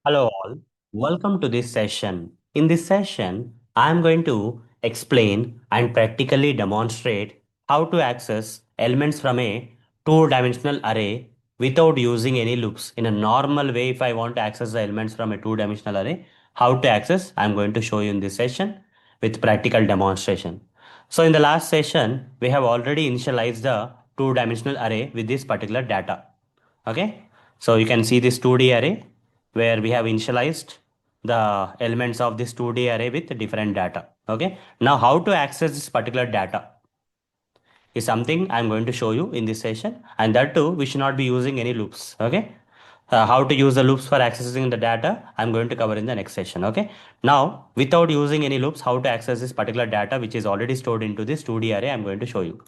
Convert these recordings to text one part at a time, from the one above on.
Hello all, welcome to this session. In this session, I am going to explain and practically demonstrate how to access elements from a two-dimensional array without using any loops. In a normal way, if I want to access the elements from a two-dimensional array, how to access, I am going to show you in this session with practical demonstration. So in the last session, we have already initialized the two-dimensional array with this particular data. Okay, so you can see this 2D array where we have initialized the elements of this 2D array with different data. Okay, now how to access this particular data is something I'm going to show you in this session, and that too we should not be using any loops. Okay, how to use the loops for accessing the data I'm going to cover in the next session. Okay, now without using any loops, how to access this particular data which is already stored into this 2D array I'm going to show you.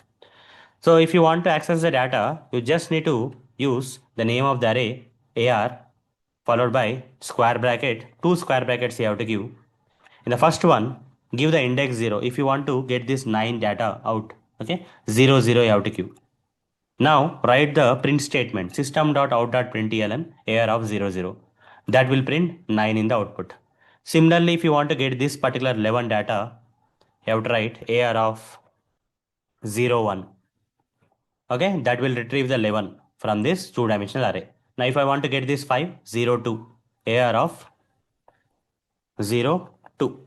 So if you want to access the data, you just need to use the name of the array AR followed by square bracket, two square brackets you have to give. In the first one, give the index 0 if you want to get this 9 data out. Okay, 0 0 you have to give. Now write the print statement system.out.println AR of 0 0. That will print 9 in the output. Similarly, if you want to get this particular 11 data, you have to write AR of 0 1. Okay, that will retrieve the 11 from this two-dimensional array. Now if I want to get this 5 0 2, AR of 0 2,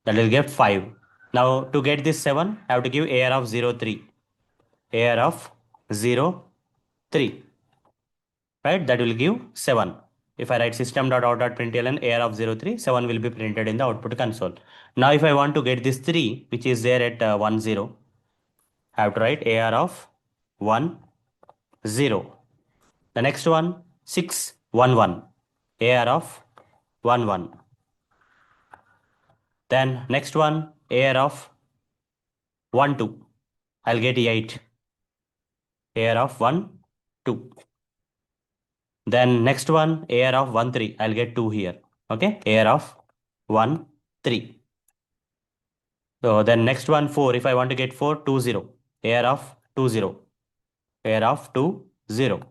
that will get 5. Now to get this 7, I have to give AR of 0 3, AR of 0 3, right? That will give 7. If I write system.out.println AR of 0 3, 7 will be printed in the output console. Now if I want to get this 3 which is there at 1 0, I have to write AR of 1 0. The next one, 6 1 1, AR of 1 1. Then next one, AR of 1 2. I'll get 8, AR of 1 2. Then next one, AR of 1 3. I'll get 2 here. Okay, AR of 1 3. So then next one, 4. If I want to get 4 2 0, AR of 2 0, AR of 2 0.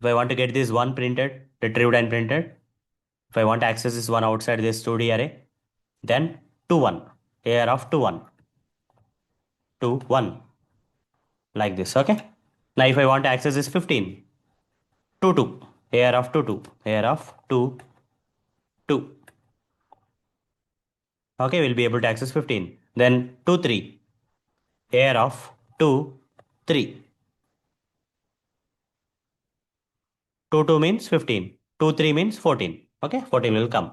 If I want to get this 1 printed, retrieved and printed, if I want to access this one outside this 2D array, then 2 1, AR of 2 1, 2 1, like this. Okay, now if I want to access this 15, 2 2, AR of 2 2, AR of 2 2. Okay, we'll be able to access 15. Then 2 3, AR of 2 3. 2 2 means 15, 2 3 means 14. Okay, 14 will come.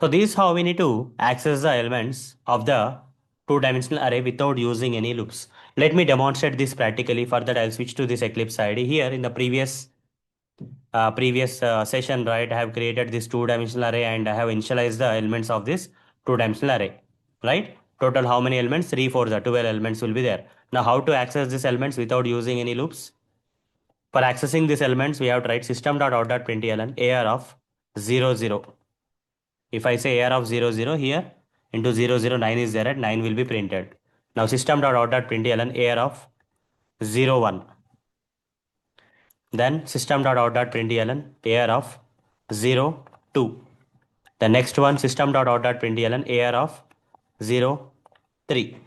So this is how we need to access the elements of the two-dimensional array without using any loops. Let me demonstrate this practically. For that, I'll switch to this Eclipse IDE. Here in the previous session, right, I have created this two-dimensional array and I have initialized the elements of this two-dimensional array, right? Total how many elements? 3 4 the 12 elements will be there. Now how to access these elements without using any loops? For accessing these elements, we have to write system.out.println AR of 0 0. If I say AR of 0 0 here, into 0 0 9 is there, at 9 will be printed. Now system.out.println AR of 0 1. Then system.out.println AR of 0 2. The next one, system.out.println AR of 0 3.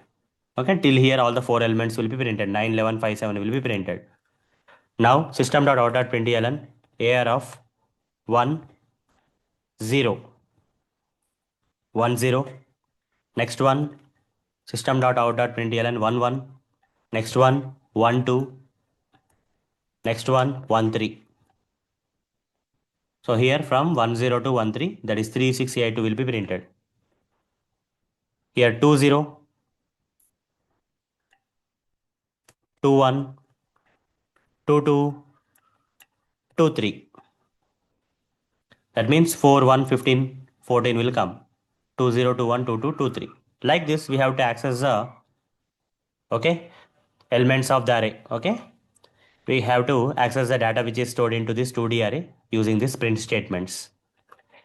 Okay, till here all the 4 elements will be printed. 9 11 5 7 will be printed. Now system.out.println AR of 1 0 1 0. Next one, system.out.println 1 1. Next one, 1 2. Next one, 1 3. So here from 1 0 to 1 3, that is 3 6 8 2 will be printed. Here 2 0, 2 1, 2 2, 2 3. That means 4 1 15 14 will come. 2 0 2 1 2 2 2 3. Like this we have to access the elements of the array. Okay, we have to access the data which is stored into this 2D array using these print statements.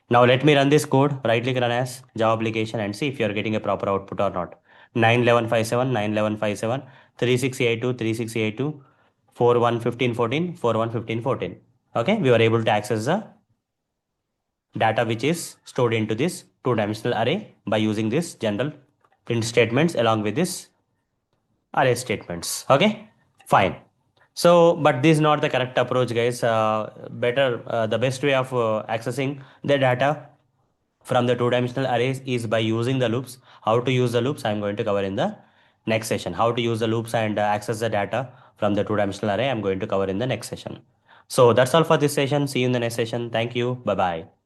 Now let me run this code, right click run as Java application and see if you are getting a proper output or not. 9 11 5 7, 9 11 5 7, 3 6 8 2, 3 6 8 2, 4 1 15 14, 4 1 15 14. Okay, we were able to access the data which is stored into this two-dimensional array by using this general print statements along with this array statements. Okay, fine. So, but this is not the correct approach, guys. The best way of accessing the data from the two-dimensional arrays is by using the loops. How to use the loops, I'm going to cover in the next session. How to use the loops and access the data from the two-dimensional array, I'm going to cover in the next session. So that's all for this session. See you in the next session. Thank you. Bye-bye.